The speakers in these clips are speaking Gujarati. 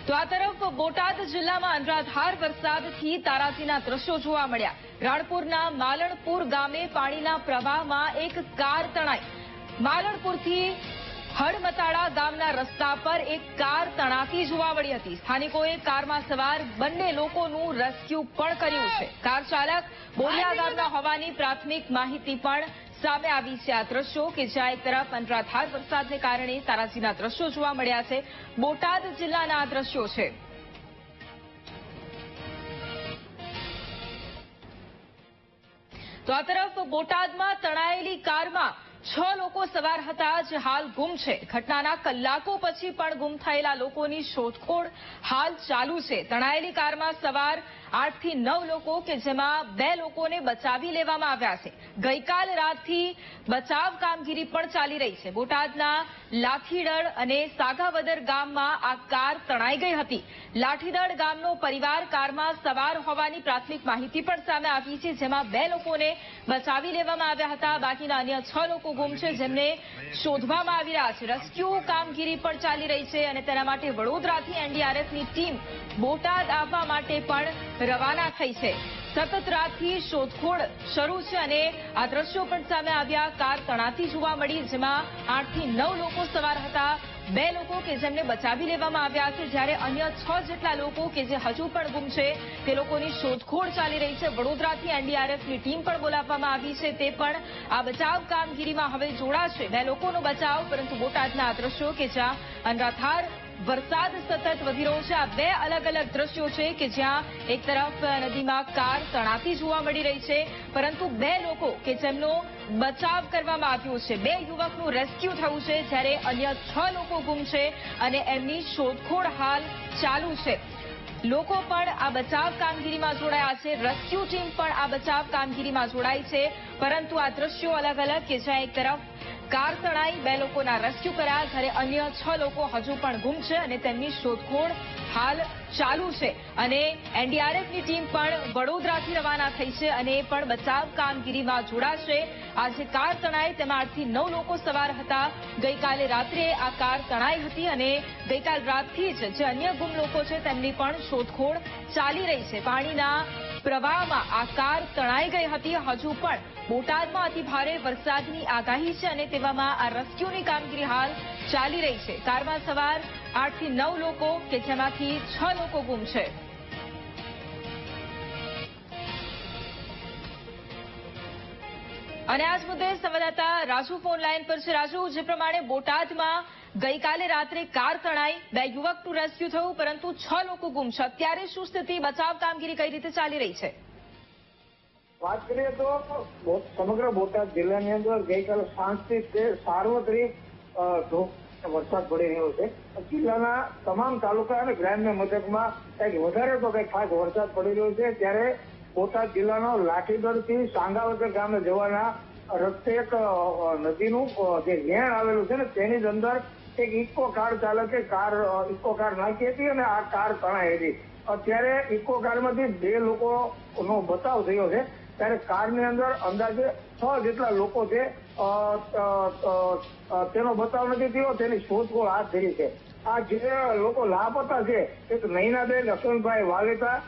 તો આ તરફ બોટાદ જિલ્લામાં અનરાધાર વરસાદથી તારાજીના દ્રશ્યો જોવા મળ્યા। રાણપુરના માલણપુર ગામે પાણીના પ્રવાહમાં એક કાર તણાઈ। માલણપુરથી હડમતાળા ગામના રસ્તા પર એક કાર તણાતી જોવા મળી હતી। સ્થાનિકોએ કારમાં સવાર બંને લોકોનું રેસ્ક્યુ પણ કર્યું છે। કાર ચાલક બોલિયા ગામના હોવાની પ્રાથમિક માહિતી પણ સામે આવી છે। આ દ્રશ્યો કે જ્યાં એક તરફ અનરાધાર વરસાદને કારણે તારાજીના દ્રશ્યો જોવા મળ્યા છે। બોટાદ જિલ્લાના આ દ્રશ્યો છે। તો આ તરફ બોટાદમાં તણાયેલી કારમાં 6 લોકો સવાર હતા જે હાલ ગુમ છે। ઘટનાના કલાકો પછી પણ ગુમ થયેલા લોકોની શોધખોળ હાલ ચાલુ છે। તણાયેલી કારમાં સવાર 8 થી 9 લોકો કે જેમાં 2 લોકોને બચાવી લેવામાં આવ્યા છે। ગઈકાલ રાતથી બચાવ કામગીરી પણ ચાલી રહી છે। બોટાદના લાઠીદળ અને સાગાવદર ગામમાં આ કાર તણાઈ ગઈ હતી। લાઠીદળ ગામનો પરિવાર કારમાં સવાર હોવાની પ્રાથમિક માહિતી પણ સામે આવી છે, જેમાં 2 લોકોને બચાવી લેવામાં આવ્યા હતા। બાકીના અન્ય 6 લોકો ગુમ છે જેમને શોધવામાં આવી રહ્યા છે। રેસ્ક્યુ કામગીરી પણ ચાલી રહી છે અને તેના માટે વડોદરાથી એનડીઆરએફની ટીમ બોટાદ આવવા માટે પણ રવાના થઈ છે। સતત રાતથી શોધખોળ શરૂ છે અને આ દ્રશ્યો પણ સામે આવ્યા। કાર તણાતી જોવા મળી, જેમાં 8 થી 9 લોકો સવાર હતા। 2 લોકો કે જેમને બચાવી લેવામાં આવ્યા છે, જ્યારે અન્ય 6 જેટલા લોકો કે જે હજુ પણ ગુમ છે તે લોકોની શોધખોળ ચાલી રહી છે। વડોદરાથી એનડીઆરએફની ટીમ પણ બોલાવવામાં આવી છે, તે પણ આ બચાવ કામગીરીમાં હવે જોડાશે। 2 લોકોનો બચાવ, પરંતુ બોટાદના આ દ્રશ્યો કે જ્યાં અનરાધાર વરસાદ સતત વધી રહ્યો છે। આ 2 અલગ અલગ દ્રશ્યો છે કે જ્યાં એક તરફ નદીમાં કાર તણાતી જોવા મળી રહી છે, પરંતુ 2 લોકો કે જેમનો બચાવ કરવામાં આવ્યો છે। 2 યુવકનું રેસ્ક્યુ થયું છે, જ્યારે અન્ય 6 લોકો ગુમ છે અને એમની શોધખોળ હાલ ચાલુ છે। લોકો પણ આ બચાવ કામગીરીમાં જોડાયા છે। રેસ્ક્યુ ટીમ પણ આ બચાવ કામગીરીમાં જોડાઈ છે, પરંતુ આ દ્રશ્યો અલગ અલગ કે જ્યાં એક તરફ કાર તણાઈ, 2 લોકોના રેસ્ક્યુ કર્યા, જ્યારે અન્ય 6 લોકો હજુ પણ ગુમ છે અને તેમની શોધખોળ હાલ ચાલુ છે। અને એનડીઆરએફની ટીમ પણ વડોદરાથી રવાના થઈ છે અને એ પણ બચાવ કામગીરીમાં જોડાશે। આજે કાર તણાઈ, તેમાં 8 થી 9 લોકો સવાર હતા। ગઈકાલે રાત્રે આ કાર તણાઈ હતી અને ગઈકાલ રાતથી જ જે અન્ય ગુમ લોકો છે તેમની પણ શોધખોળ ચાલી રહી છે। પાણીના પ્રવાહમાં આ કાર તણાઈ ગઈ હતી। હજુ પણ બોટાદમાં અતિ ભારે વરસાદની આગાહી છે અને તેવામાં આ રેસ્ક્યુની કામગીરી હાલ ચાલી રહી છે। કારમાં સવાર 8 થી 9 લોકો કે જેમાંથી 6 લોકો ગુમ છે। અને આ જ મુદ્દે સંવાદદાતા રાજુ ફોન લાઈન પર છે। રાજુ, જે પ્રમાણે બોટાદમાં ગઈકાલે રાત્રે કાર તણાઈ, 2 યુવકનું રેસ્ક્યુ થયું, પરંતુ 6 લોકો ગુમ છે। અત્યારે શું સ્થિતિ, બચાવ કામગીરી કઈ રીતે ચાલી રહી છે? વાત કરીએ તો સમગ્ર બોટાદ જિલ્લાની અંદર ગઈકાલે સાંજથી સાર્વત્રિક વરસાદ પડી રહ્યો છે। જિલ્લાના તમામ તાલુકા અને ગ્રામ્ય મથકમાં કંઈક વધારે તો કંઈક ખાસ વરસાદ પડી રહ્યો છે, ત્યારે બોટાદ જિલ્લાનો લાઠીદળથી સાંગાવદર ગામે જવાના રસ્તે એક નદીનું જે વહેણ આવેલું છે ને તેની જ અંદર એક ઇકો કાર ચાલકે ઇકો કાર નાખી હતી અને આ કાર તણાઈ હતી। અત્યારે ઇકો કારમાંથી 2 લોકોનો બચાવ થયો છે, ત્યારે કારની અંદર અંદાજે 6 જેટલા લોકો છે તેનો બચાવ નથી થયો, તેની શોધખોળ હાથ ધરી છે। આ જે લોકો લાપતા છે, એક નૈનાબેન અશ્વનભાઈ વાવેતા,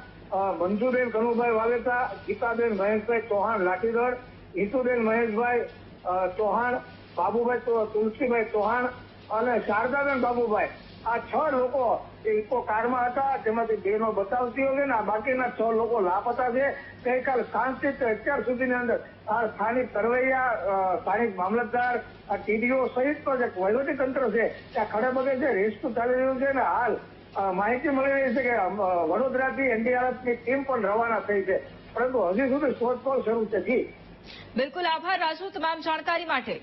મંજુબેન કનુભાઈ વાવેતા, ગીતાબેન મહેશભાઈ ચૌહાણ લાઠીદળ, હિતુબેન મહેશભાઈ ચૌહાણ, બાબુભાઈ તુલસીભાઈ ચૌહાણ અને શારદાબેન બાબુભાઈ, આ 6 લોકો ઇકો કારમાં હતા, તેમાંથી 2 નો બચાવ થયો છે ને આ બાકીના 6 લોકો લાપતા છે। ગઈકાલ સાંજથી અત્યાર સુધીની અંદર આ સ્થાનિક તરવૈયા, સ્થાનિક મામલતદાર, આ ટીડીઓ સહિત જે વહીવટી તંત્ર છે ત્યાં ખડેપગે છે, રેસ્ક્યુ ચાલી રહ્યું છે અને હાલ માહિતી મળી રહી છે કે વડોદરાથી એનડીઆરએફની ટીમ પણ રવાના થઈ છે, પરંતુ હજી સુધી શોધખોળ શરૂ છે। જી બિલકુલ, આભાર રાજુ તમામ જાણકારી માટે।